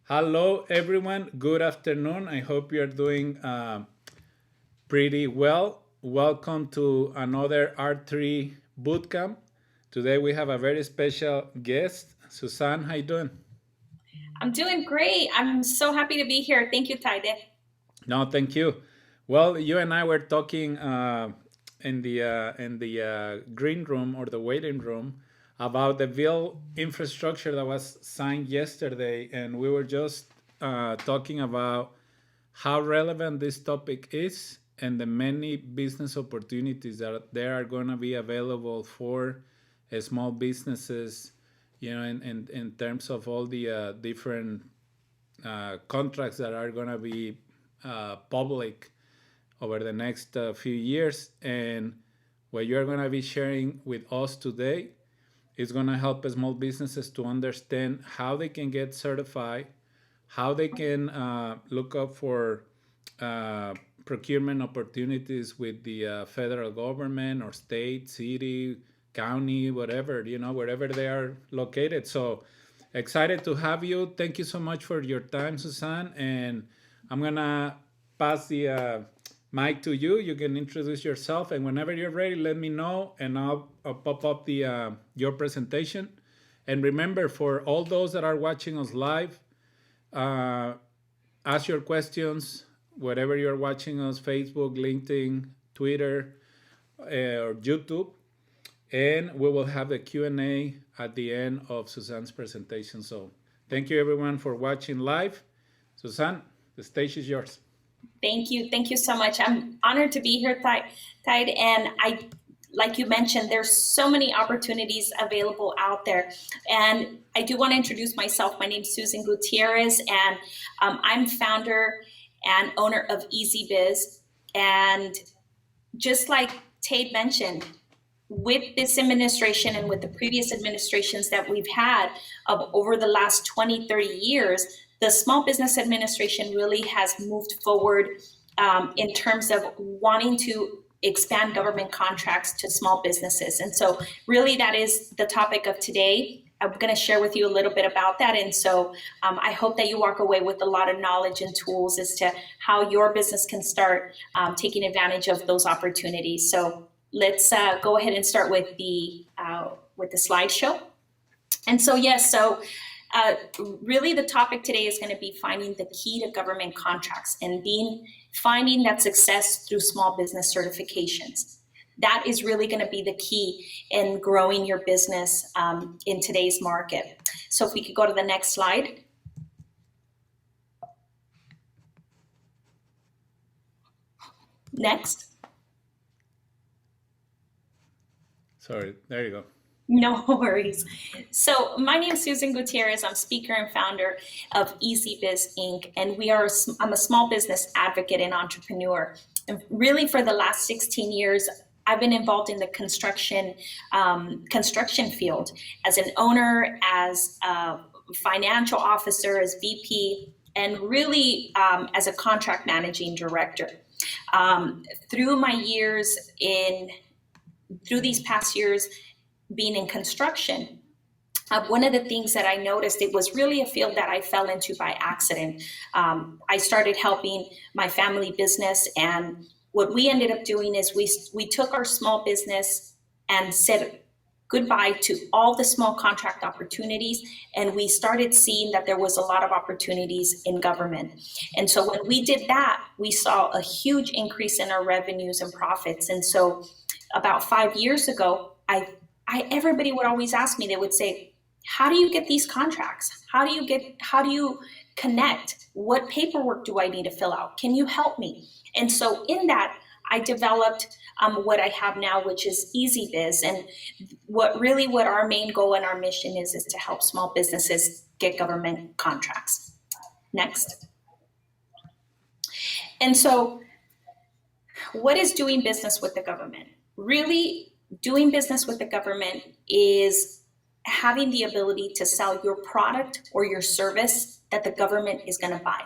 Hello, everyone. Good afternoon. I hope you're doing pretty well. Welcome to another R3 bootcamp. Today we have a very special guest, Suzanne. How you doing? I'm doing great. I'm so happy to be here. Thank you, Taide. No, thank you. Well, you and I were talking in the green room or the waiting room about the bill infrastructure that was signed yesterday, and we were just talking about how relevant this topic is and the many business opportunities that there are going to be available for small businesses. In terms of all the different contracts that are going to be public over the next few years. And what you're going to be sharing with us today is going to help small businesses to understand how they can get certified, how they can look up for uh, procurement opportunities with the federal government or state, city, county, whatever, wherever they are located. So excited to have you. Thank you so much for your time, Susan. And I'm going to pass the mic to you. You can introduce yourself. And whenever you're ready, let me know and I'll pop up the your presentation. And remember, for all those that are watching us live, uh, ask your questions wherever you're watching us: Facebook, LinkedIn, Twitter, or YouTube. And we will have the Q&A at the end of Suzanne's presentation. So thank you everyone for watching live. Suzanne, the stage is yours. Thank you. Thank you so much. I'm honored to be here, Tide. And like you mentioned, there's so many opportunities available out there. And I do want to introduce myself. My name is Susan Gutierrez, and I'm founder and owner of EzBiz. And just like Tate mentioned, with this administration and with the previous administrations that we've had of over the last 20, 30 years, the Small Business Administration really has moved forward in terms of wanting to expand government contracts to small businesses. And so really that is the topic of today. I'm going to share with you a little bit about that. And so I hope that you walk away with a lot of knowledge and tools as to how your business can start taking advantage of those opportunities. So let's go ahead and start with the slideshow. And so, yes, really the topic today is going to be finding the key to government contracts and finding that success through small business certifications. That is really going to be the key in growing your business in today's market. So if we could go to the next slide. Next. Sorry, there you go. No worries. So my name is Susan Gutierrez. I'm speaker and founder of EzBiz Inc. And I'm a small business advocate and entrepreneur. And really for the last 16 years, I've been involved in the construction field as an owner, as a financial officer, as VP, and really as a contract managing director. Through these past years, being in construction, one of the things that I noticed, it was really a field that I fell into by accident. I started helping my family business, and what we ended up doing is we took our small business and said goodbye to all the small contract opportunities, and we started seeing that there was a lot of opportunities in government. And so when we did that, we saw a huge increase in our revenues and profits. And so about 5 years ago, everybody would always ask me, they would say, how do you get these contracts? How do you connect? What paperwork do I need to fill out? Can you help me? And so in that, I developed what I have now, which is EzBiz. And what our main goal and our mission is to help small businesses get government contracts. Next. And so what is doing business with the government? Really, doing business with the government is having the ability to sell your product or your service that the government is going to buy.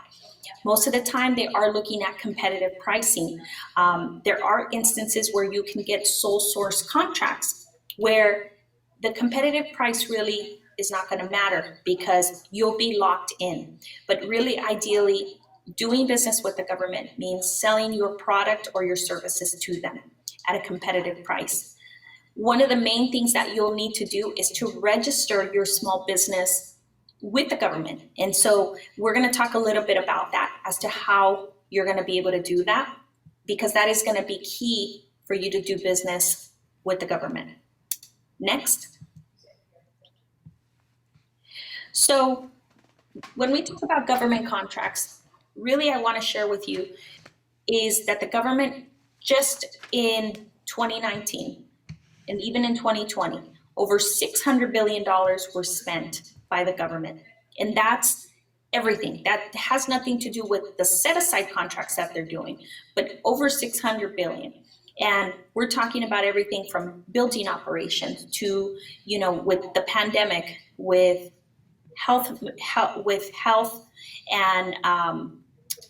Most of the time, they are looking at competitive pricing. There are instances where you can get sole source contracts where the competitive price really is not going to matter because you'll be locked in. But really, ideally, doing business with the government means selling your product or your services to them at a competitive price. One of the main things that you'll need to do is to register your small business with the government. And so we're going to talk a little bit about that as to how you're going to be able to do that, because that is going to be key for you to do business with the government. Next. So when we talk about government contracts, really I want to share with you is that the government just in 2019 and even in 2020, over $600 billion were spent by the government. And that's everything. That has nothing to do with the set-aside contracts that they're doing, but over $600 billion. And we're talking about everything from building operations to, with the pandemic, with health and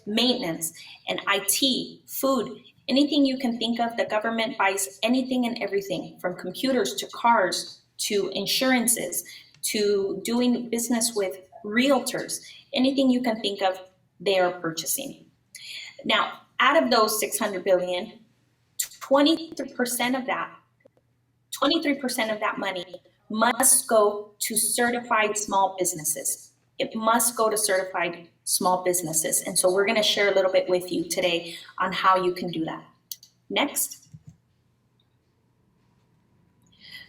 maintenance and IT, food, anything you can think of. The government buys anything and everything from computers to cars to insurances to doing business with realtors. Anything you can think of, they are purchasing. Now, out of those 600 billion, 23% of that money must go to certified small businesses. It must go to certified small businesses. And so we're going to share a little bit with you today on how you can do that. Next.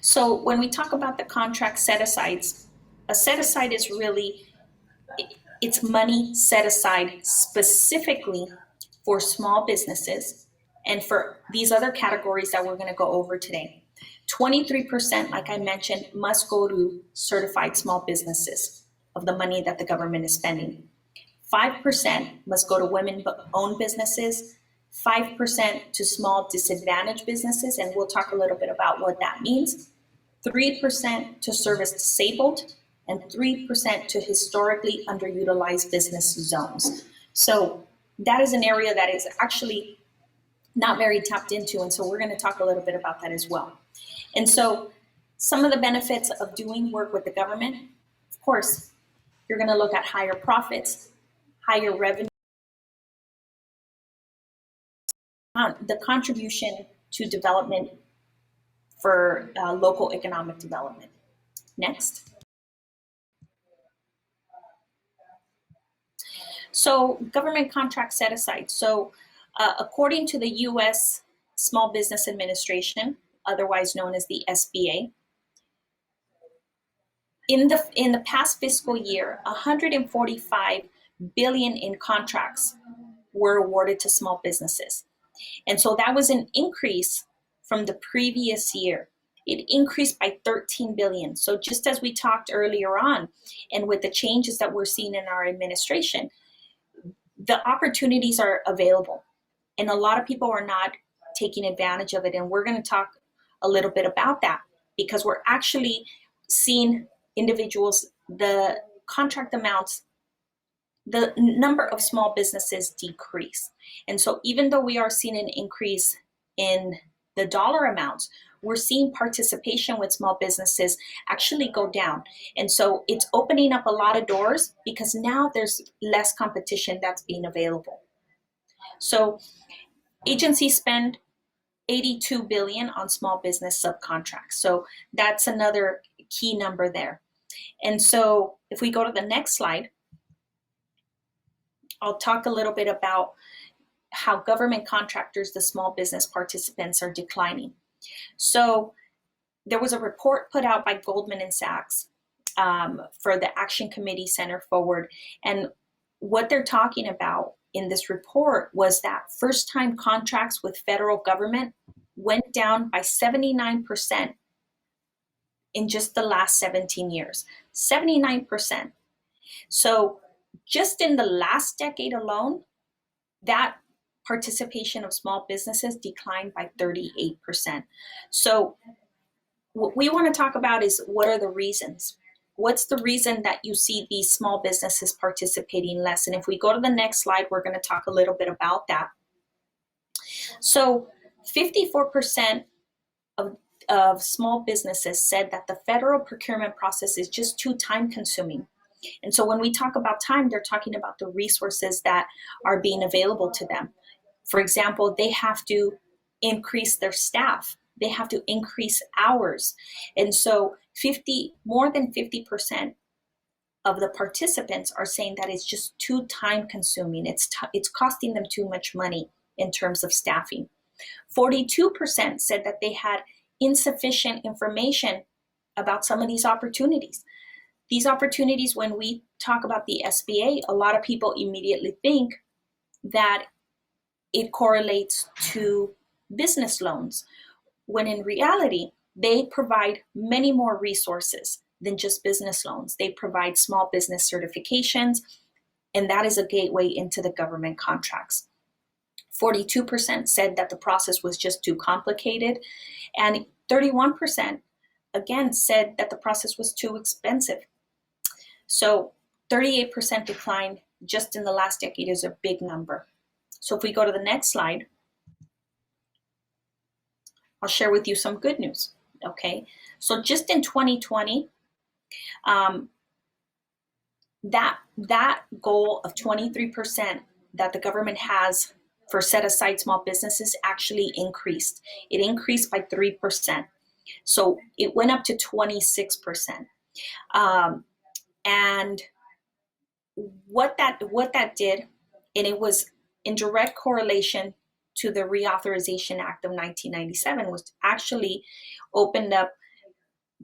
So when we talk about the contract set-asides, a set-aside is really, it's money set aside specifically for small businesses and for these other categories that we're going to go over today. 23%, like I mentioned, must go to certified small businesses of the money that the government is spending. 5% must go to women-owned businesses, 5% to small disadvantaged businesses, and we'll talk a little bit about what that means. 3% to service disabled, and 3% to historically underutilized business zones. So that is an area that is actually not very tapped into, and so we're going to talk a little bit about that as well. And so some of the benefits of doing work with the government, of course, you're going to look at higher profits, higher revenue, the contribution to development for local economic development. Next. So government contract set aside. So according to the U.S. Small Business Administration, otherwise known as the SBA, in the past fiscal year, 145 billion in contracts were awarded to small businesses. And so that was an increase from the previous year. It increased by 13 billion. So just as we talked earlier on, and with the changes that we're seeing in our administration, the opportunities are available. And a lot of people are not taking advantage of it. And we're going to talk a little bit about that because we're actually seeing individuals, the contract amounts, the number of small businesses decrease. And so even though we are seeing an increase in the dollar amounts, we're seeing participation with small businesses actually go down. And so it's opening up a lot of doors because now there's less competition that's being available. So agencies spend 82 billion on small business subcontracts. So that's another key number there. And so if we go to the next slide, I'll talk a little bit about how government contractors, the small business participants, are declining. So there was a report put out by Goldman & Sachs for the Action Committee Center Forward. And what they're talking about in this report was that first-time contracts with federal government went down by 79% in just the last 17 years. 79%. So just in the last decade alone, that participation of small businesses declined by 38%. So what we want to talk about is what are the reasons? What's the reason that you see these small businesses participating less? And if we go to the next slide, we're going to talk a little bit about that. So 54% of of small businesses said that the federal procurement process is just too time consuming. And so when we talk about time, they're talking about the resources that are being available to them. For example, they have to increase their staff. They have to increase hours. And so more than 50% of the participants are saying that it's just too time consuming. It's costing them too much money in terms of staffing. 42% said that they had insufficient information about some of these opportunities. These opportunities, when we talk about the SBA, a lot of people immediately think that it correlates to business loans, when in reality, they provide many more resources than just business loans. They provide small business certifications, and that is a gateway into the government contracts. 42% said that the process was just too complicated, and 31% again said that the process was too expensive. So 38% decline just in the last decade is a big number. So if we go to the next slide, I'll share with you some good news. Okay, so just in 2020, that goal of 23% that the government has for set aside small businesses actually increased. It increased by 3%. So it went up to 26%. And what that did, and it was in direct correlation to the Reauthorization Act of 1997, was actually opened up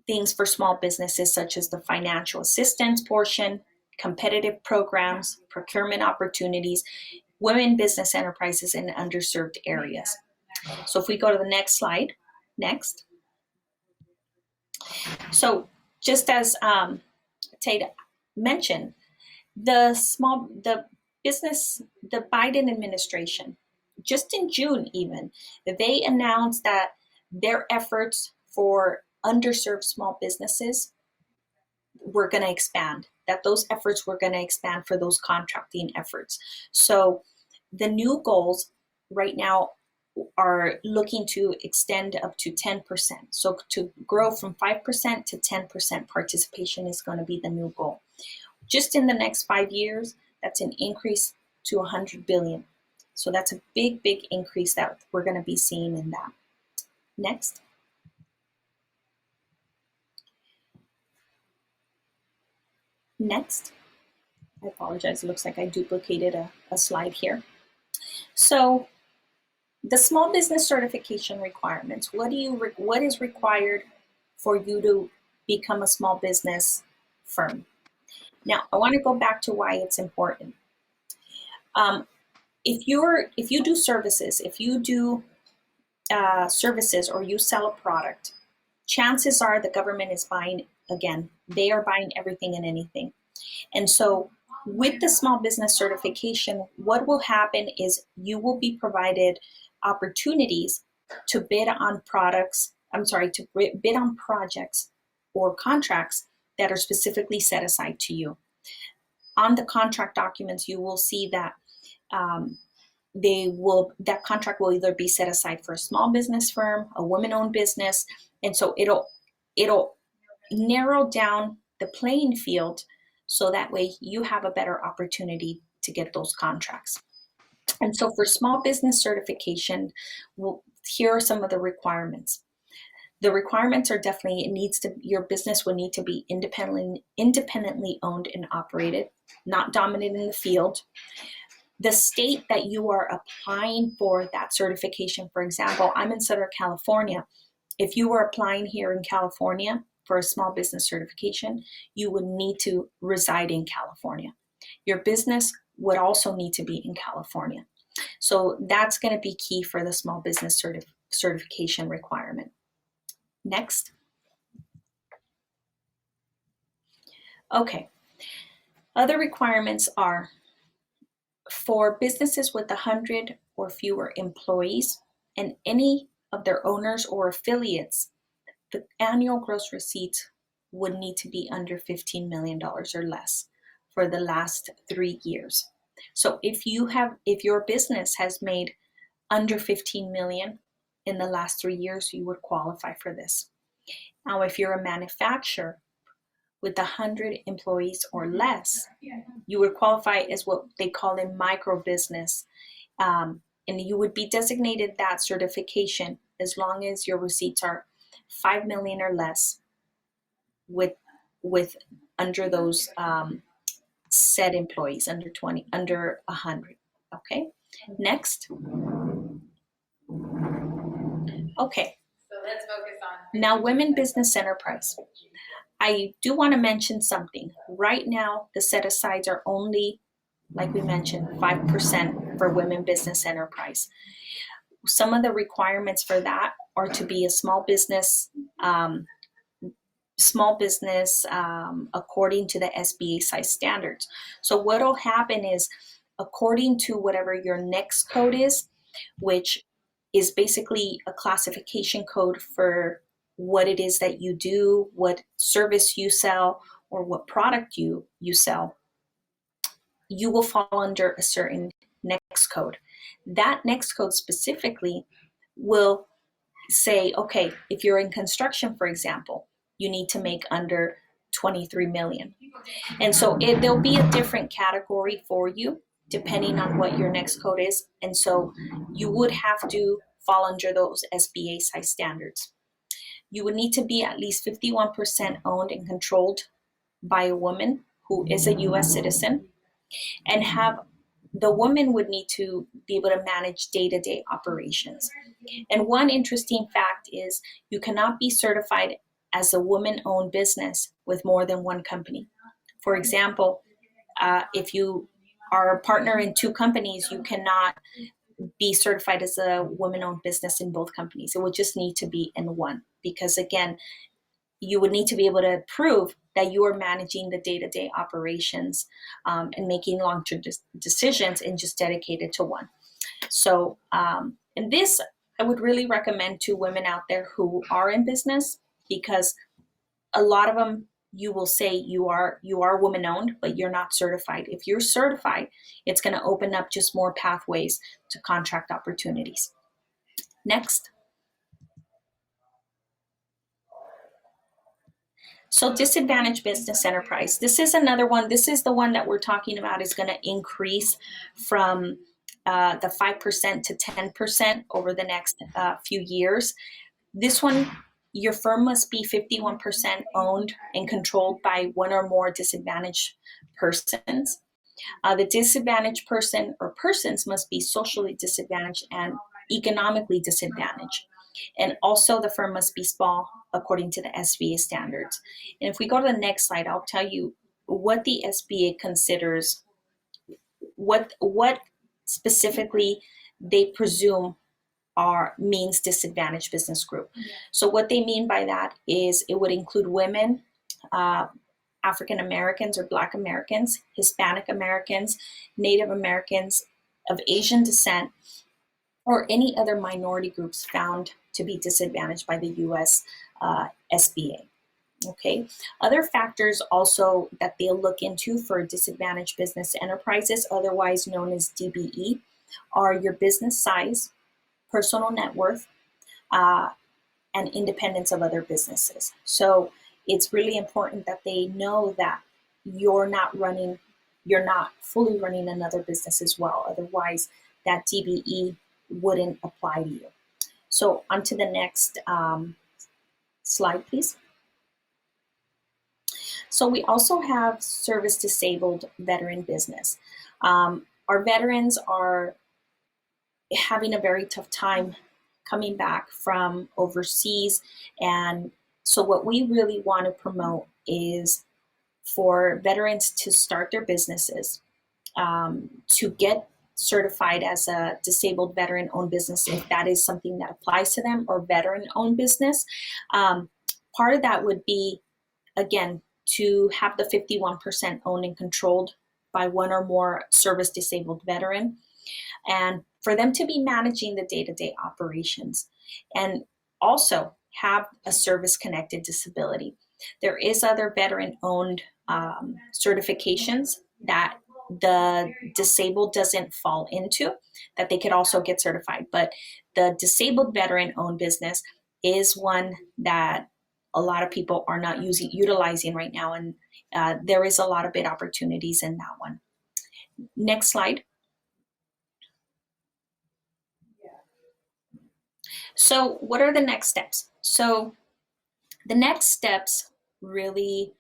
things for small businesses such as the financial assistance portion, competitive programs, procurement opportunities, women business enterprises in underserved areas. So if we go to the next slide, next. So just as Tate mentioned, the Biden administration, just in June even, they announced that their efforts for underserved small businesses were going to expand, that those efforts were going to expand for those contracting efforts. So the new goals right now are looking to extend up to 10%. So to grow from 5% to 10% participation is going to be the new goal. Just in the next 5 years, that's an increase to 100 billion. So that's a big, big increase that we're going to be seeing in that. Next. Next. I apologize. It looks like I duplicated a slide here. So the small business certification requirements, what is required for you to become a small business firm? Now, I want to go back to why it's important. If you do services, or you sell a product, chances are the government is buying, again, they are buying everything and anything. And so with the small business certification, what will happen is you will be provided opportunities to bid on projects or contracts that are specifically set aside to you. On the contract documents, you will see that that contract will either be set aside for a small business firm, a women-owned business, and so it'll narrow down the playing field so that way you have a better opportunity to get those contracts. And so for small business certification, here are some of the requirements. The requirements are definitely, your business will need to be independently owned and operated, not dominant in the field. The state that you are applying for that certification, for example, I'm in Southern California. If you were applying here in California for a small business certification, you would need to reside in California. Your business would also need to be in California. So that's going to be key for the small business certification requirement. Next. Okay. Other requirements are for businesses with 100 or fewer employees and any of their owners or affiliates, the annual gross receipts would need to be under $15 million or less for the last 3 years. So if your business has made under 15 million in the last 3 years, you would qualify for this. Now, if you're a manufacturer with 100 employees or less, you would qualify as what they call a micro business. And you would be designated that certification as long as your receipts are 5 million or less with under those said employees, under 20, under 100. Okay, next. Okay. So let's focus on now women business enterprise. I do want to mention something. Right now, the set-asides are only, like we mentioned, 5% for women business enterprise. Some of the requirements for that are to be a small business according to the SBA size standards. So what will happen is, according to whatever your next code is, which is basically a classification code for what it is that you do, what service you sell, or what product you sell, you will fall under a certain next code. That next code specifically will say, okay, if you're in construction, for example, you need to make under 23 million. And so there'll be a different category for you depending on what your next code is. And so you would have to fall under those SBA size standards. You would need to be at least 51% owned and controlled by a woman who is a US citizen, and the woman would need to be able to manage day-to-day operations. And one interesting fact is you cannot be certified as a woman-owned business with more than one company. For example, if you are a partner in 2 companies, you cannot be certified as a woman-owned business in both companies. It would just need to be in one, because again, you would need to be able to prove that you are managing the day-to-day operations and making long-term decisions, and just dedicated to one. So, and this I would really recommend to women out there who are in business, because a lot of them, you will say you are woman-owned, but you're not certified. If you're certified, it's going to open up just more pathways to contract opportunities. Next. So disadvantaged business enterprise. This is another one. This is the one that we're talking about is going to increase from the 5% to 10% over the next few years. This one, your firm must be 51% owned and controlled by one or more disadvantaged persons. The disadvantaged person or persons must be socially disadvantaged and economically disadvantaged. And also the firm must be small according to the SBA standards. And if we go to the next slide, I'll tell you what the SBA considers, what specifically they presume means disadvantaged business group. So what they mean by that is it would include women, African Americans or Black Americans, Hispanic Americans, Native Americans of Asian descent, or any other minority groups found to be disadvantaged by the US SBA. Okay. Other factors also that they'll look into for disadvantaged business enterprises, otherwise known as DBE, are your business size, personal net worth, and independence of other businesses. So it's really important that they know that you're not fully running another business as well. Otherwise, that DBE wouldn't apply to you. So on to the next slide, please. So we also have service disabled veteran business. Our veterans are having a very tough time coming back from overseas. And so what we really want to promote is for veterans to start their businesses, to get certified as a disabled veteran-owned business, if that is something that applies to them, or veteran-owned business. Part of that would be, again, to have the 51% owned and controlled by one or more service disabled veteran, and for them to be managing the day-to-day operations, and also have a service-connected disability. There is other veteran-owned certifications that the disabled doesn't fall into, that they could also get certified. But the disabled veteran-owned business is one that a lot of people are not utilizing right now, and there is a lot of bid opportunities in that one. Next slide. So what are the next steps? So the next steps really,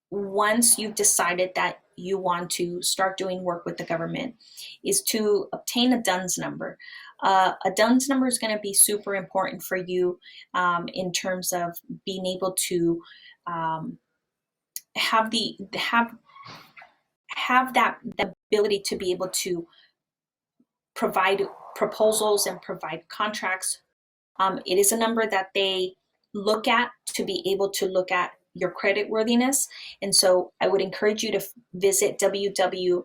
once you've decided that you want to start doing work with the government, is to obtain a DUNS number. A DUNS number is going to be super important for you in terms of being able to have the ability to be able to provide proposals and provide contracts. It is a number that they look at to be able to look at your credit worthiness. And so I would encourage you to visit www.dnb.com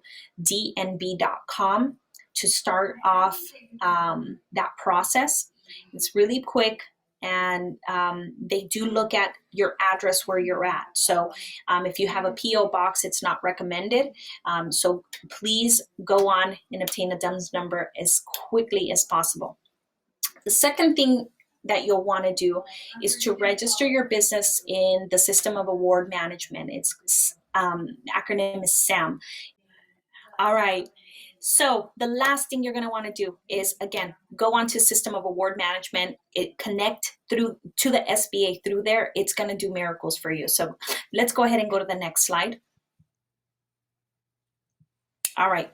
to start off that process. It's really quick, and they do look at your address where you're at. So if you have a P.O. box, it's not recommended. So please go on and obtain a DUNS number as quickly as possible. The second thing that you'll want to do is to register your business in the System of Award Management. Its acronym is SAM. All right. So the last thing you're going to want to do is, again, go on to System of Award Management. Connect through to the SBA through there. It's going to do miracles for you. So let's go ahead and go to the next slide. All right.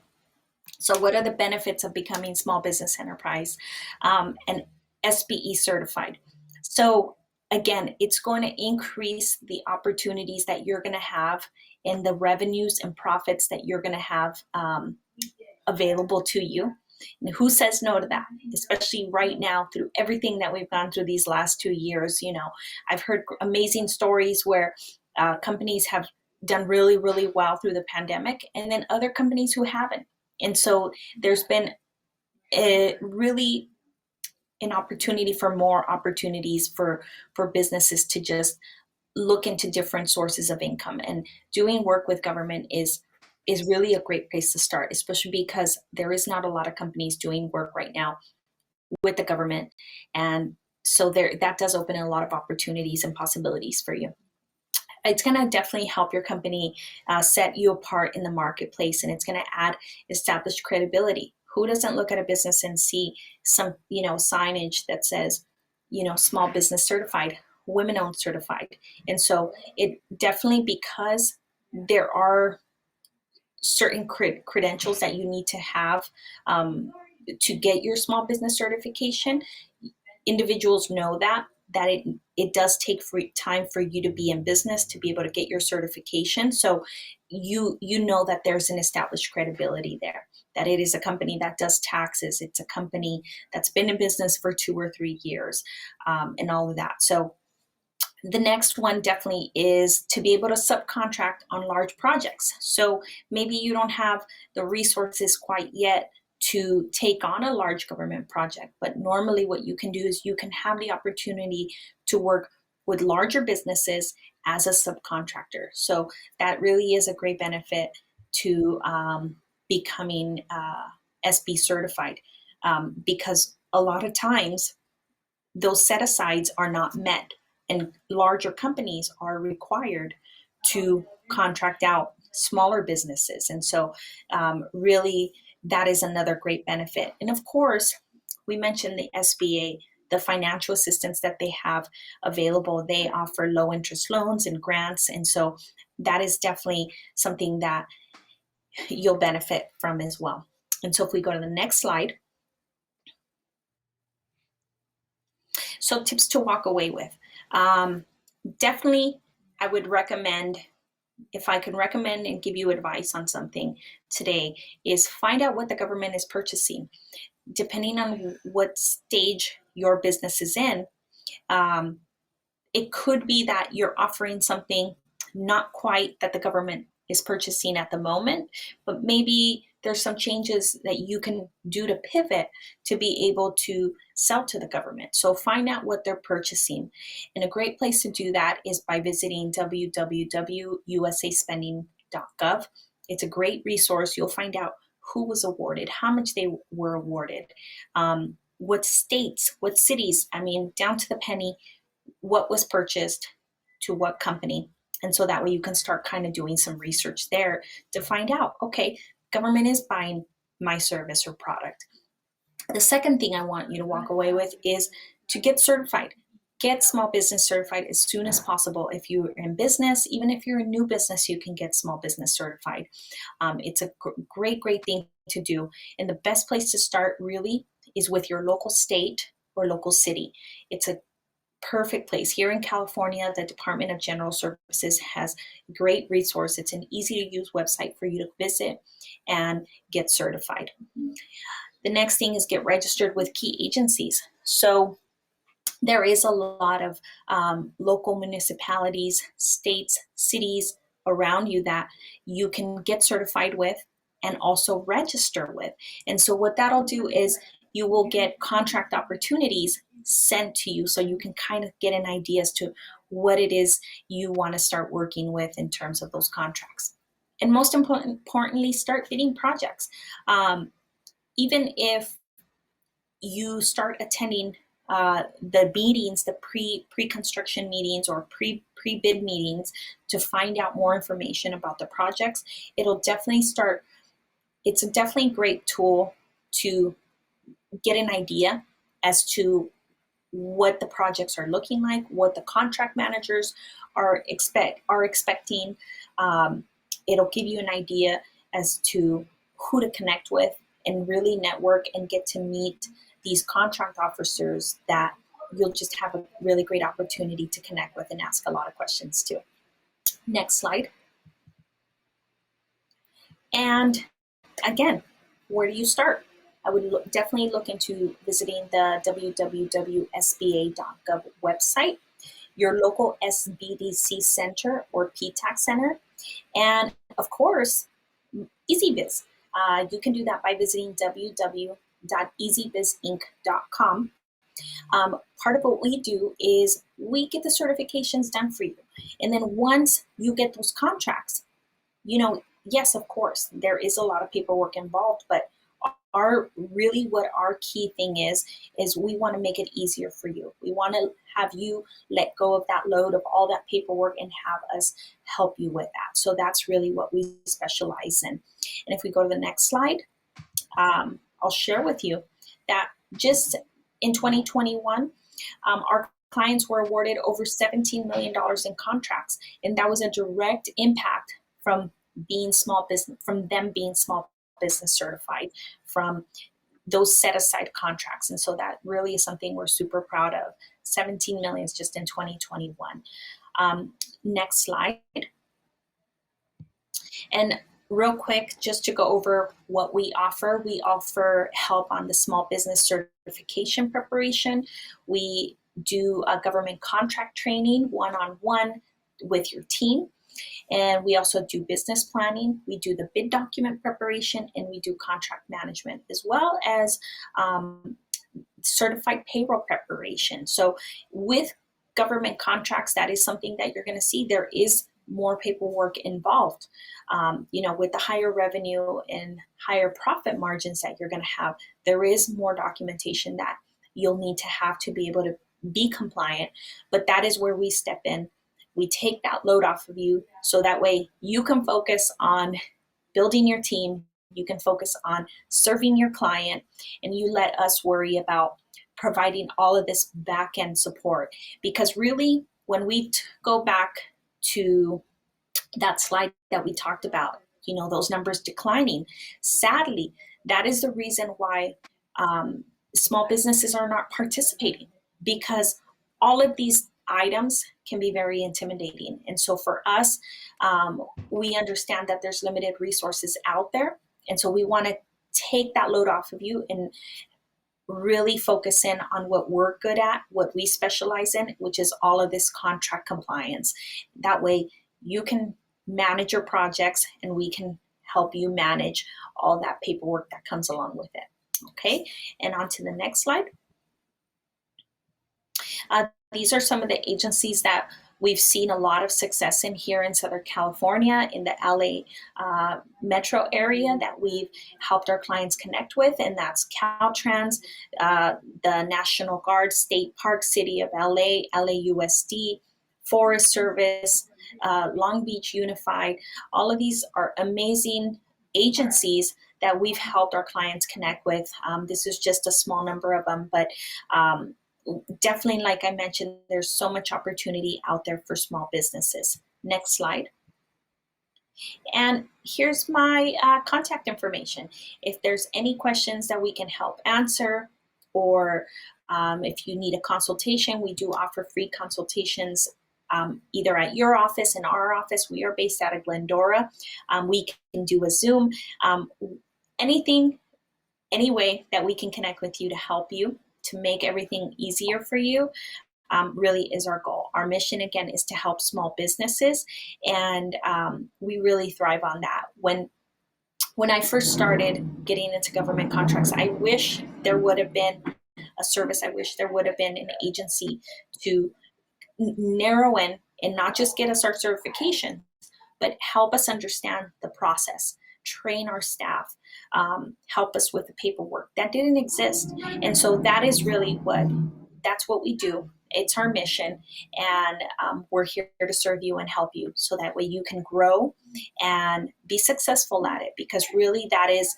So what are the benefits of becoming small business enterprise and SBE certified? So again, it's going to increase the opportunities that you're going to have and the revenues and profits that you're going to have available to you. And who says no to that? Especially right now, through everything that we've gone through these last 2 years. You know, I've heard amazing stories where companies have done really, really well through the pandemic, and then other companies who haven't. And so there's been really an opportunity for more opportunities for businesses to just look into different sources of income. And doing work with government is really a great place to start, especially because there is not a lot of companies doing work right now with the government. And so that does open a lot of opportunities and possibilities for you. It's going to definitely help your company set you apart in the marketplace, and it's going to add established credibility. Who doesn't look at a business and see some, signage that says, small business certified, women-owned certified? And so it definitely, because there are certain credentials that you need to have to get your small business certification, individuals know that it does take time for you to be in business to be able to get your certification. So you know that there's an established credibility there, that it is a company that does taxes. It's a company that's been in business for 2 or 3 years, and all of that. So the next one definitely is to be able to subcontract on large projects. So maybe you don't have the resources quite yet to take on a large government project, but normally what you can do is you can have the opportunity to work with larger businesses as a subcontractor. So that really is a great benefit to becoming SB certified, because a lot of times those set-asides are not met, and larger companies are required to contract out smaller businesses. And so really, that is another great benefit. And of course, we mentioned the SBA, the financial assistance that they have available. They offer low interest loans and grants. And so that is definitely something that you'll benefit from as well. And so if we go to the next slide. So tips to walk away with. Definitely, I would recommend, if I can recommend and give you advice on something today, is find out what the government is purchasing. Depending on what stage your business is in, it could be that you're offering something not quite that the government is purchasing at the moment, but maybe there's some changes that you can do to pivot to be able to sell to the government. So find out what they're purchasing. And a great place to do that is by visiting www.usaspending.gov. It's a great resource. You'll find out who was awarded, how much they were awarded, what states, what cities, I mean, down to the penny, what was purchased to what company. And so that way you can start kind of doing some research there to find out, okay, government is buying my service or product. The second thing I want you to walk away with is to get certified. Get small business certified as soon as possible. If you're in business, even if you're a new business, you can get small business certified. It's a great thing to do. And the best place to start really is with your local state or local city. It's a perfect place. Here in California, the Department of General Services has a great resource. It's an easy to use website for you to visit and get certified. The next thing is get registered with key agencies. So there is a lot of local municipalities, states, cities around you that you can get certified with and also register with. And so what that'll do is you will get contract opportunities sent to you so you can kind of get an idea as to what it is you want to start working with in terms of those contracts. And most importantly, start bidding projects. Even if you start attending the meetings, the pre-construction meetings or pre-bid meetings to find out more information about the projects, it'll definitely start. It's a definitely great tool to get an idea as to what the projects are looking like, what the contract managers are expecting. It'll give you an idea as to who to connect with and really network and get to meet these contract officers that you'll just have a really great opportunity to connect with and ask a lot of questions to. Next slide. And again, where do you start? I would definitely look into visiting the www.sba.gov website, your local SBDC center or PTAC center, and of course, EzBiz. You can do that by visiting www.ezbizinc.com. Part of what we do is we get the certifications done for you. And then once you get those contracts, yes, of course, there is a lot of paperwork involved, but what our key thing is we want to make it easier for you. We want to have you let go of that load of all that paperwork and have us help you with that. So that's really what we specialize in. And if we go to the next slide, I'll share with you that just in 2021, our clients were awarded over $17 million in contracts, and that was a direct impact from them being small business certified, from those set aside contracts. And so that really is something we're super proud of. 17 million just in 2021. Next slide. And real quick, just to go over what we offer help on the small business certification preparation. We do a government contract training one-on-one with your team. And we also do business planning. We do the bid document preparation, and we do contract management, as well as certified payroll preparation. So with government contracts, that is something that you're going to see. There is more paperwork involved. With the higher revenue and higher profit margins that you're going to have, there is more documentation that you'll need to have to be able to be compliant. But that is where we step in. We take that load off of you so that way you can focus on building your team, you can focus on serving your client, and you let us worry about providing all of this back-end support. Because really, when we go back to that slide that we talked about, those numbers declining, sadly, that is the reason why small businesses are not participating, because all of these items can be very intimidating. And so for us, we understand that there's limited resources out there. And so we want to take that load off of you and really focus in on what we're good at, what we specialize in, which is all of this contract compliance. That way you can manage your projects and we can help you manage all that paperwork that comes along with it. Okay, and on to the next slide. These are some of the agencies that We've seen a lot of success in here in Southern California, in the LA metro area that we've helped our clients connect with, and that's Caltrans, the National Guard, State Park, City of LA, LAUSD, Forest Service, Long Beach Unified. All of these are amazing agencies that we've helped our clients connect with. This is just a small number of them, but definitely, like I mentioned, there's so much opportunity out there for small businesses. Next slide. And here's my contact information. If there's any questions that we can help answer, or if you need a consultation, we do offer free consultations either at your office, in our office. We are based out of Glendora. We can do a Zoom. Anything, any way that we can connect with you to help you, to make everything easier for you, really is our goal. Our mission, again, is to help small businesses, and we really thrive on that. When I first started getting into government contracts, I wish there would have been a service. I wish there would have been an agency to narrow in and not just get us our certification, but help us understand the process, train our staff, help us with the paperwork. That didn't exist. And so that is really that's what we do. It's our mission, and we're here to serve you and help you, so that way you can grow and be successful at it, because really that is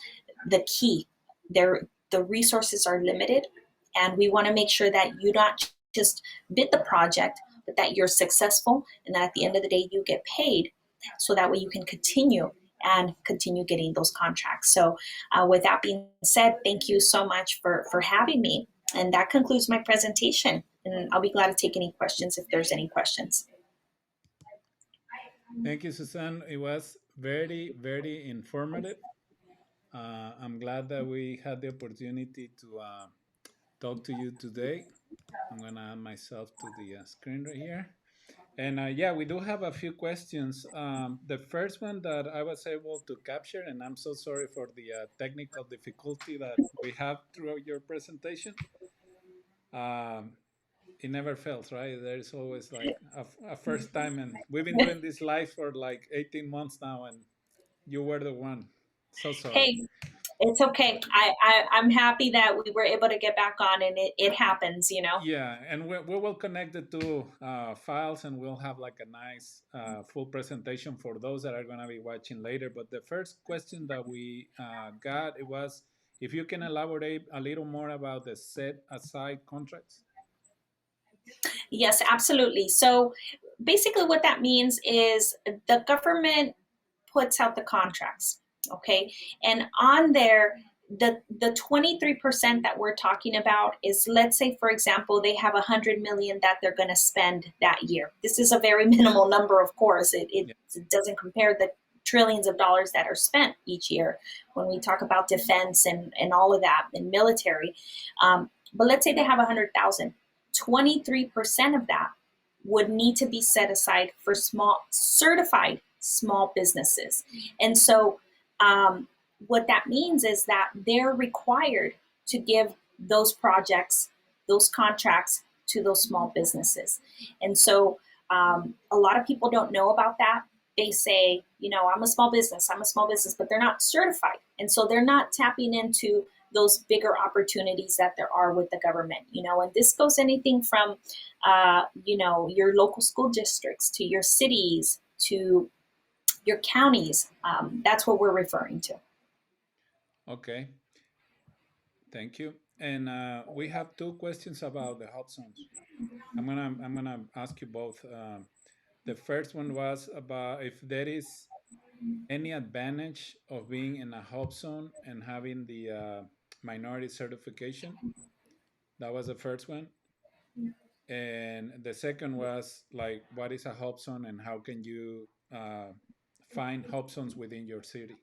the key. The resources are limited, and we want to make sure that you not just bid the project, but that you're successful, and that at the end of the day you get paid, so that way you can continue getting those contracts. So with that being said, thank you so much for having me. And that concludes my presentation. And I'll be glad to take any questions if there's any questions. Thank you, Suzanne. It was very, very informative. I'm glad that we had the opportunity to talk to you today. I'm going to add myself to the screen right here. And yeah, we do have a few questions. The first one that I was able to capture, and I'm so sorry for the technical difficulty that we have throughout your presentation. It never fails, right? There's always like a first time, and we've been doing this live for like 18 months now, and you were the one. So sorry. Hey, it's okay. I'm happy that we were able to get back on, and it happens, you know? Yeah, and we will connect the two files, and we'll have like a nice full presentation for those that are going to be watching later. But the first question that we got, it was if you can elaborate a little more about the set aside contracts. Yes, absolutely. So basically what that means is the government puts out the contracts, okay? And on there, the 23% that we're talking about is, let's say, for example, they have 100 million that they're going to spend that year. This is a very minimal number, of course. It doesn't compare the trillions of dollars that are spent each year when we talk about defense and all of that and military. But let's say they have 100,000. 23% of that would need to be set aside for certified small businesses. And so what that means is that they're required to give those projects, those contracts to those small businesses. And so a lot of people don't know about that. They say, you know, I'm a small business, but they're not certified. And so they're not tapping into those bigger opportunities that there are with the government, you know, and this goes anything from, you know, your local school districts to your cities to your counties. That's what we're referring to. Okay. Thank you. And we have two questions about the hub zones. I'm gonna ask you both. The first one was about if there is any advantage of being in a hub zone and having the minority certification. That was the first one. And the second was like, what is a hub zone and how can you find hub zones within your city?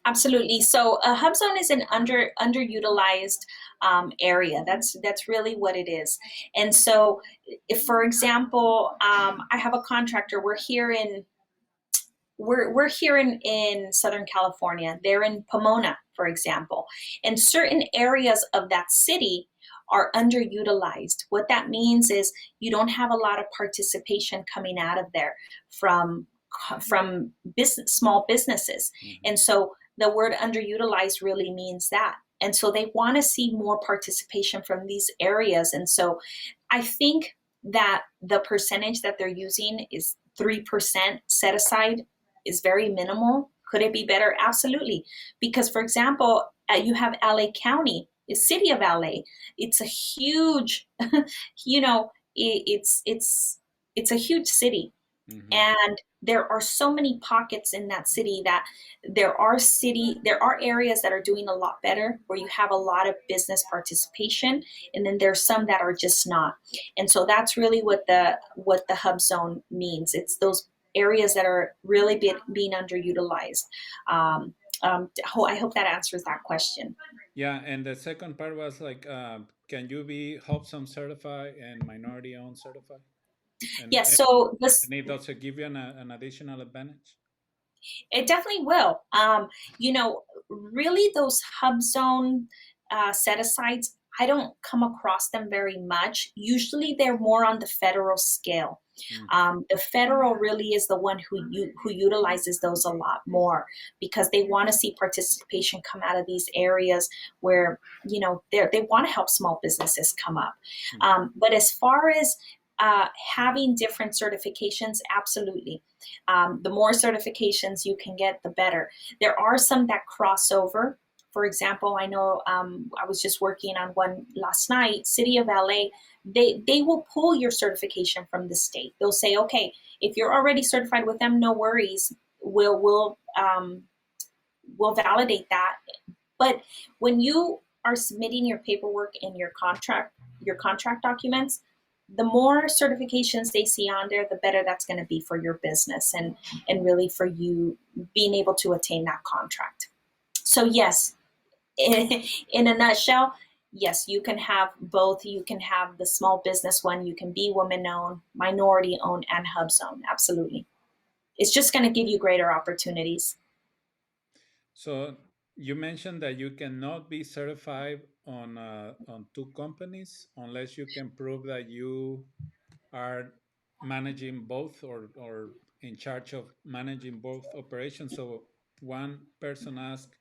Absolutely. So a hub zone is an underutilized area. That's really what it is. And so, if, for example, I have a contractor. We're here in Southern California. They're in Pomona, for example, and certain areas of that city are underutilized. What that means is you don't have a lot of participation coming out of there from small businesses. And so the word underutilized really means that. And so they want to see more participation from these areas. And so I think that the percentage that they're using is 3% set aside is very minimal. Could it be better? Absolutely. Because, for example, you have LA County, the city of LA. It's a huge, it's a huge city. And there are so many pockets in that city that there are areas that are doing a lot better, where you have a lot of business participation, and then there's some that are just not. And so that's really what the hub zone means. It's those areas that are really being underutilized. I hope that answers that question. Yeah, and the second part was like, can you be HubZone certified and minority owned certified? Yes, so this, and it does give you an additional advantage? it definitely will. Really those hub zone set asides, I don't come across them very much. Usually they're more on the federal scale. The federal really is the one who utilizes those a lot more, because they want to see participation come out of these areas where, they want to help small businesses come up. But as far as having different certifications, absolutely. The more certifications you can get, the better. There are some that cross over. For example, I know I was just working on one last night, City of LA, they will pull your certification from the state. They'll say, okay, if you're already certified with them, no worries. We'll validate that. But when you are submitting your paperwork and your contract documents, the more certifications they see on there, the better that's going to be for your business and really for you being able to attain that contract. So yes, in a nutshell, yes, you can have both. You can have the small business one. You can be women-owned, minority-owned, and HubZone. Absolutely. It's just going to give you greater opportunities. So you mentioned that you cannot be certified on two companies unless you can prove that you are managing both or in charge of managing both operations. So one person asked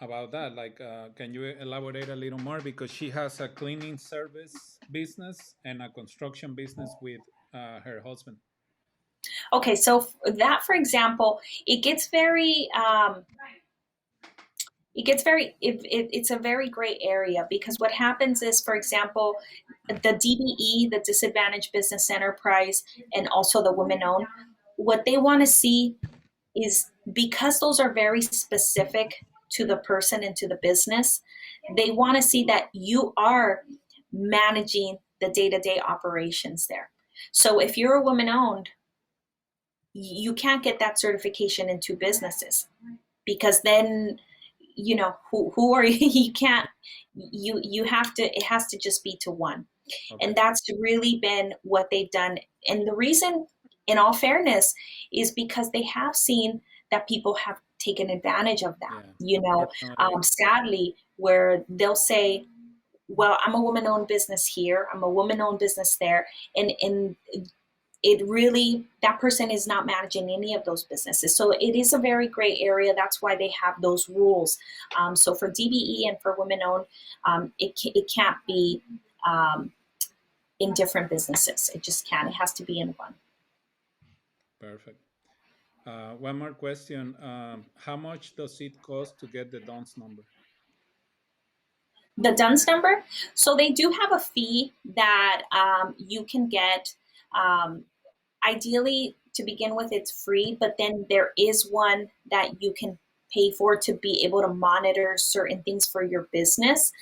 about that, like, can you elaborate a little more, because she has a cleaning service business and a construction business with her husband. Okay, so that, for example, it's a very gray area, because what happens is, for example, the DBE, the Disadvantaged Business Enterprise, and also the women-owned, what they want to see is, because those are very specific to the person and to the business, they want to see that you are managing the day-to-day operations there. So if you're a woman-owned, you can't get that certification in two businesses, because then who are you? You can't, you have to, it has to just be to one. Okay. And that's really been what they've done. And the reason, in all fairness, is because they have seen that people have taken advantage of that. Sadly, where they'll say, well, I'm a woman-owned business here, I'm a woman-owned business there, and it really, that person is not managing any of those businesses. So it is a very gray area. That's why they have those rules. So for DBE and for women-owned, it can't be in different businesses. It just can't. It has to be in one. Perfect. One more question. How much does it cost to get the DUNS number? The DUNS number? So they do have a fee that you can get. Ideally, to begin with, it's free, but then there is one that you can pay for to be able to monitor certain things for your business.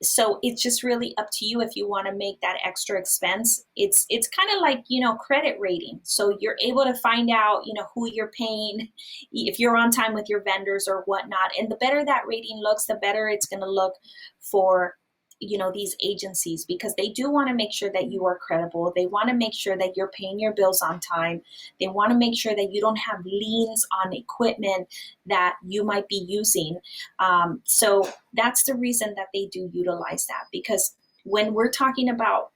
So it's just really up to you if you want to make that extra expense. It's kind of like, credit rating. So you're able to find out, who you're paying, if you're on time with your vendors or whatnot. And the better that rating looks, the better it's going to look for these agencies, because they do want to make sure that you are credible. They want to make sure that you're paying your bills on time. They want to make sure that you don't have liens on equipment that you might be using. So that's the reason that they do utilize that, because when we're talking about,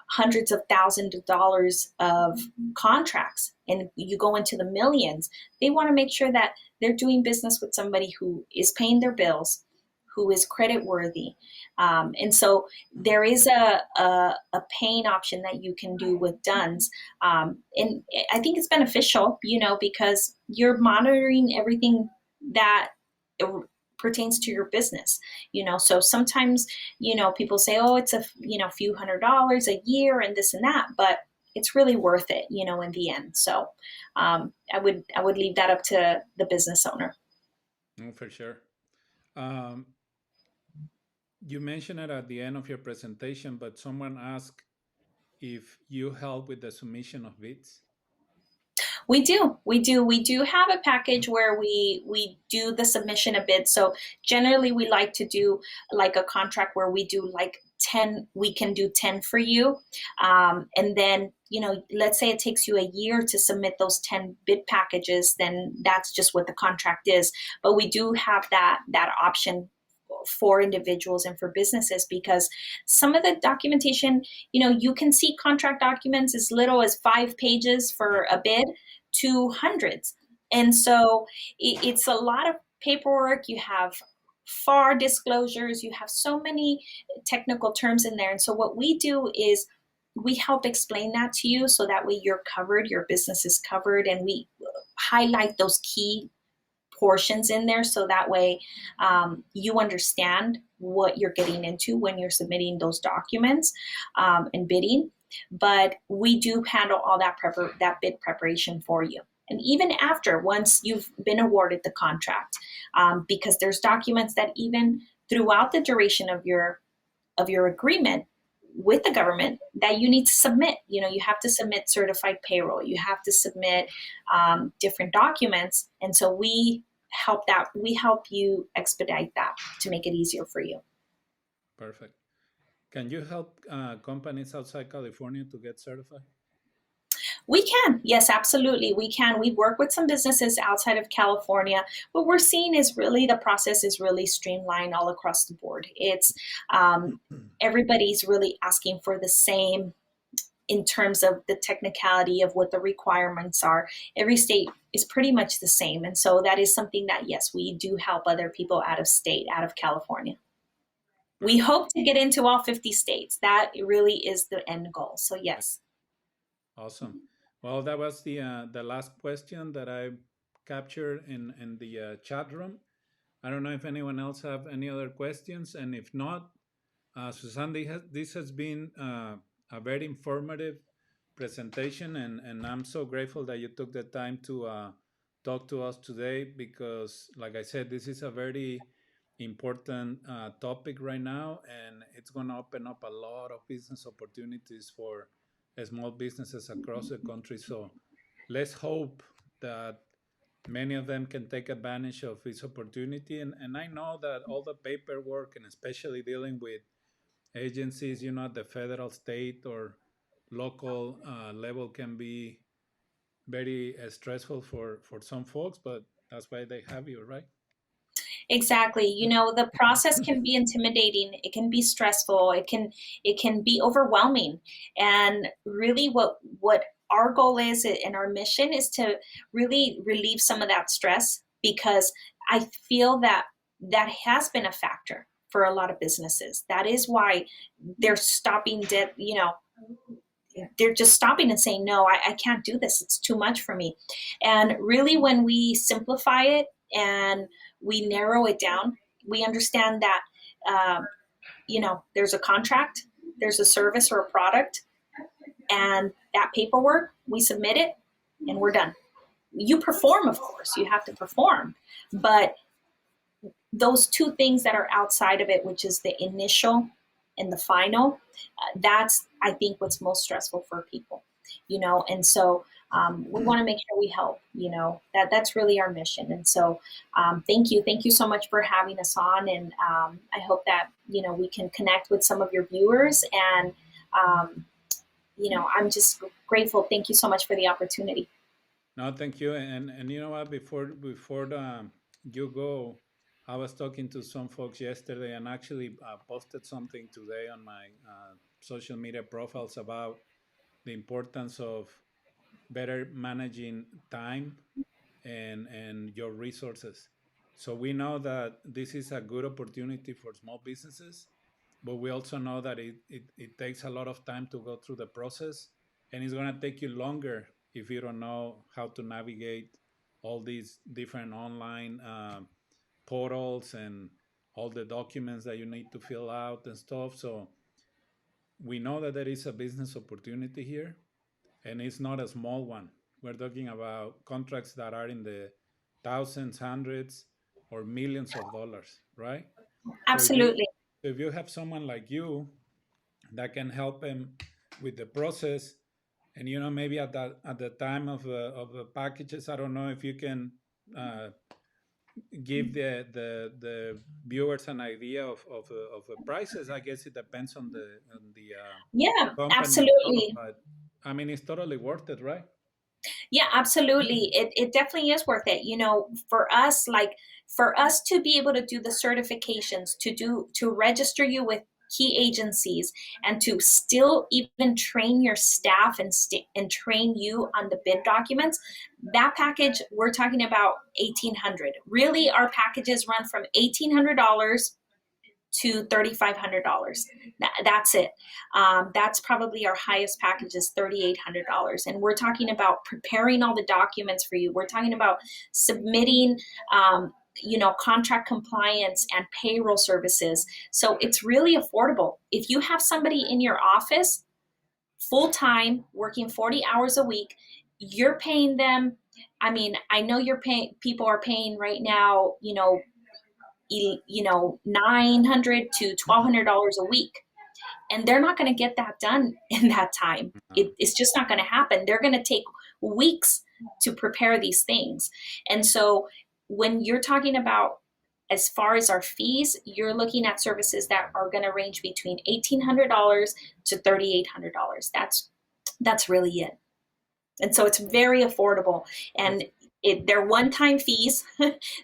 hundreds of thousands of dollars of contracts and you go into the millions, they want to make sure that they're doing business with somebody who is paying their bills, who is credit worthy. And so there is a paying option that you can do with Duns. And I think it's beneficial, because you're monitoring everything that pertains to your business. So sometimes, people say, oh, it's a few $100s a year and this and that, but it's really worth it, in the end. So I would leave that up to the business owner. For sure. You mentioned it at the end of your presentation, but someone asked if you help with the submission of bids. We do have a package where we do the submission of bids. So generally we like to do like a contract where we do like 10, we can do 10 for you. And then, let's say it takes you a year to submit those 10 bid packages, then that's just what the contract is. But we do have that option for individuals and for businesses, because some of the documentation, you can see contract documents as little as 5 pages for a bid to hundreds. And so it's a lot of paperwork. You have FAR disclosures, you have so many technical terms in there. And so what we do is we help explain that to you, so that way you're covered, your business is covered, and we highlight those key portions in there, so that way you understand what you're getting into when you're submitting those documents and bidding. But we do handle all that bid preparation for you. And even after, once you've been awarded the contract, because there's documents that even throughout the duration of your agreement with the government that you need to submit. You have to submit certified payroll. You have to submit different documents. And so we help you expedite that to make it easier for you. Perfect. Can you help companies outside California to get certified? We can. Yes, absolutely. We can. We work with some businesses outside of California. What we're seeing is really the process is really streamlined all across the board. It's everybody's really asking for the same in terms of the technicality of what the requirements are. Every state is pretty much the same. And so that is something that, yes, we do help other people out of state, out of California. We hope to get into all 50 states. That really is the end goal. So yes. Awesome. Well, that was the last question that I captured in the chat room. I don't know if anyone else have any other questions, and if not, Susan, this has been a very informative presentation, and I'm so grateful that you took the time to talk to us today, because, like I said, this is a very important topic right now, and it's going to open up a lot of business opportunities for small businesses across the country. So let's hope that many of them can take advantage of this opportunity. And I know that all the paperwork, and especially dealing with agencies, at the federal, state, or local level, can be very stressful for some folks, but that's why they have you, right? Exactly. The process can be intimidating. It can be stressful. It can be overwhelming. And really what our goal is, and our mission is, to really relieve some of that stress, because I feel that has been a factor for a lot of businesses. That is why they're stopping dead, they're just stopping and saying, no, I can't do this. It's too much for me. And really, when we simplify it and we narrow it down, we understand that, there's a contract, there's a service or a product, and that paperwork, we submit it and we're done. You perform, of course, you have to perform, but those two things that are outside of it, which is the initial and the final, that's, I think, what's most stressful for people. and so we want to make sure we help, that's really our mission. And so thank you so much for having us on. And I hope that, we can connect with some of your viewers. And, I'm just grateful. Thank you so much for the opportunity. No, thank you. And you know what? Before you go, I was talking to some folks yesterday, and actually posted something today on my social media profiles about the importance of better managing time and your resources. So we know that this is a good opportunity for small businesses, but we also know that it takes a lot of time to go through the process, and it's going to take you longer if you don't know how to navigate all these different online portals and all the documents that you need to fill out and stuff. So we know that there is a business opportunity here, and it's not a small one. We're talking about contracts that are in the thousands, hundreds, or millions of dollars, right? So Absolutely. if you have someone like you that can help them with the process, and maybe at the time of the packages, I don't know if you can uh, give the viewers an idea of the prices. I guess it depends on the Yeah, company and stuff, absolutely. but I mean it's totally worth it, right? Yeah, absolutely. It definitely is worth it. For us to be able to do the certifications, to register you with key agencies, and to still even train your staff and train you on the bid documents, that package we're talking about 1,800. Really, our packages run from $1,800 to $3,500. That's it. That's probably our highest package is $3,800, and we're talking about preparing all the documents for you. We're talking about submitting, contract compliance and payroll services. So it's really affordable. If you have somebody in your office full time working 40 hours a week, you're paying them. I mean, I know people are paying right now, $900 to $1,200 a week, and they're not going to get that done in that time. It's just not going to happen. They're going to take weeks to prepare these things. And so when you're talking about as far as our fees, you're looking at services that are going to range between $1,800 to $3,800. That's really it. And so it's very affordable. And they're one-time fees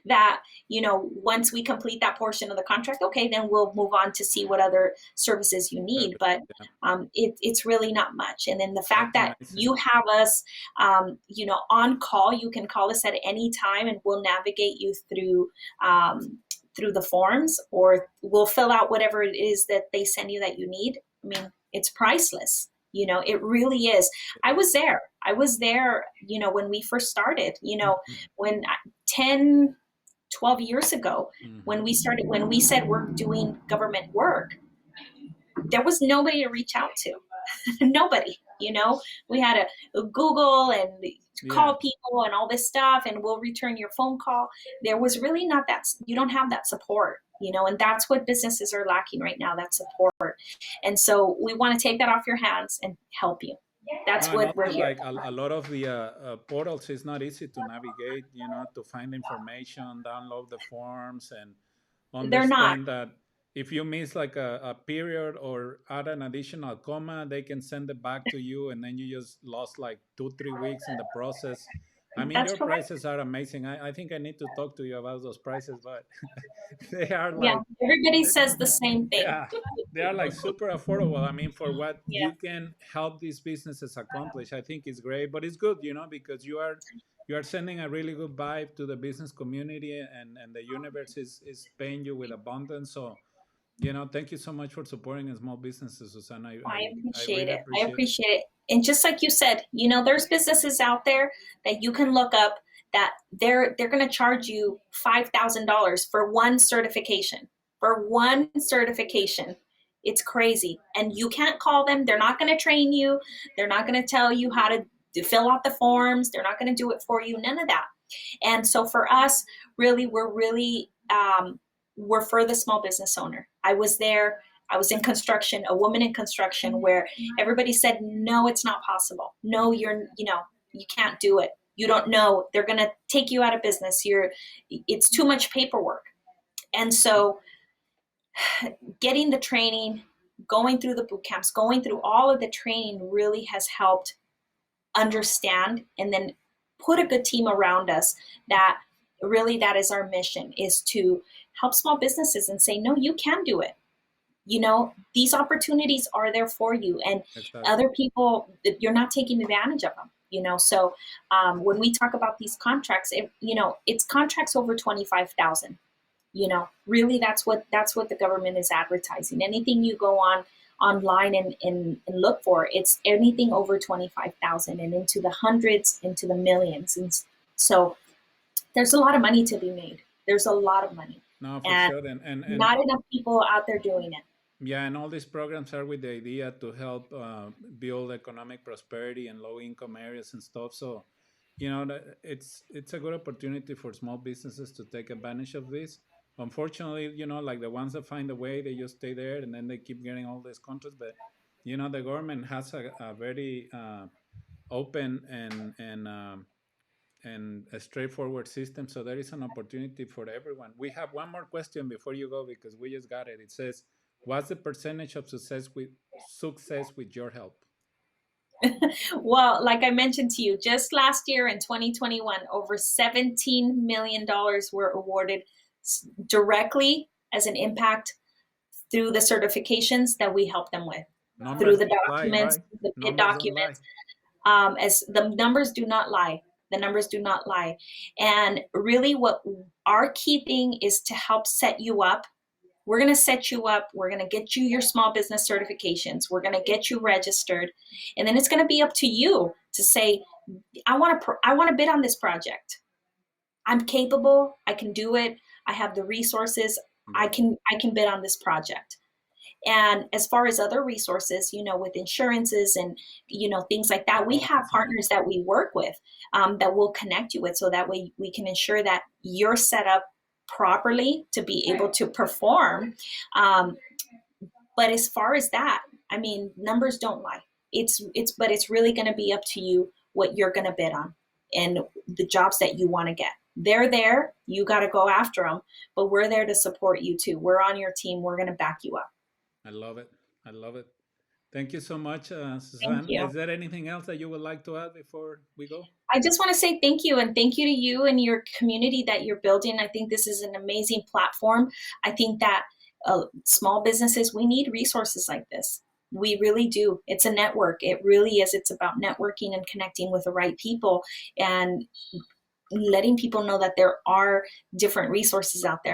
that, once we complete that portion of the contract, okay, then we'll move on to see what other services you need. But it's really not much. And then the fact that you have us, on call, you can call us at any time, and we'll navigate you through the forms, or we'll fill out whatever it is that they send you that you need. I mean, it's priceless. It really is. I was there, when we first started, when 10, 12 years ago, when we said we're doing government work, there was nobody to reach out to. Nobody, we had to Google and call people and all this stuff, and we'll return your phone call. There was really not that, you don't have that support, and that's what businesses are lacking right now, that support. And so we want to take that off your hands and help you. That's what we're here. Like a lot of the portals, it's not easy to navigate, to find information, download the forms, and understand that if you miss like a period or add an additional comma, they can send it back to you, and then you just lost like 2-3 weeks in the process. I mean, your prices are amazing. I think I need to talk to you about those prices, but they are like... Yeah, everybody says the same thing. Yeah, they are like super affordable. I mean, for what you can help these businesses accomplish, I think it's great. But it's good, because you are sending a really good vibe to the business community, and the universe is paying you with abundance. So, thank you so much for supporting small businesses, Susana. I appreciate it. I appreciate it. And just like you said, there's businesses out there that you can look up that they're going to charge you $5,000 for one certification. For one certification. It's crazy. And you can't call them. They're not going to train you. They're not going to tell you how to fill out the forms. They're not going to do it for you. None of that. And so for us, really, we're for the small business owner. I was there. I was in construction, a woman in construction, where everybody said, no, it's not possible. No, you can't do it. You don't know. They're going to take you out of business. It's too much paperwork. And so getting the training, going through the boot camps, going through all of the training really has helped understand and then put a good team around us that really that is our mission, is to help small businesses and say, no, you can do it. These opportunities are there for you, and other people, you're not taking advantage of them. So when we talk about these contracts, it's contracts over 25,000. Really that's what the government is advertising. Anything you go online and look for, it's anything over 25,000 and into the hundreds, into the millions. And so there's a lot of money to be made. There's a lot of money. No, for sure. And not enough people out there doing it. Yeah, and all these programs are with the idea to help build economic prosperity in low-income areas and stuff. So, it's a good opportunity for small businesses to take advantage of this. Unfortunately, like the ones that find a way, they just stay there and then they keep getting all these contracts. But, the government has a very open and a straightforward system. So there is an opportunity for everyone. We have one more question before you go, because we just got it. It says, what's the percentage of success with your help? Well, like I mentioned to you, just last year in 2021, over $17 million were awarded directly as an impact through the certifications that we help them with, through the documents, the bid documents. As the numbers do not lie. The numbers do not lie. And really what our key thing is to help set you up. We're going to set you up. We're going to get you your small business certifications. We're going to get you registered. And then it's going to be up to you to say, I want to bid on this project. I'm capable. I can do it. I have the resources. I can bid on this project. And as far as other resources, with insurances and, things like that, we have partners that we work with that we'll connect you with. So that way we can ensure that you're set up properly to be able to perform. But as far as that, numbers don't lie. But it's really going to be up to you what you're going to bid on and the jobs that you want to get. They're there. You got to go after them, but we're there to support you too. We're on your team. We're going to back you up. I love it. Thank you so much, Suzanne. Is there anything else that you would like to add before we go? I just want to say thank you, and thank you to you and your community that you're building. I think this is an amazing platform. I think that small businesses, we need resources like this. We really do. It's a network. It really is. It's about networking and connecting with the right people and letting people know that there are different resources out there.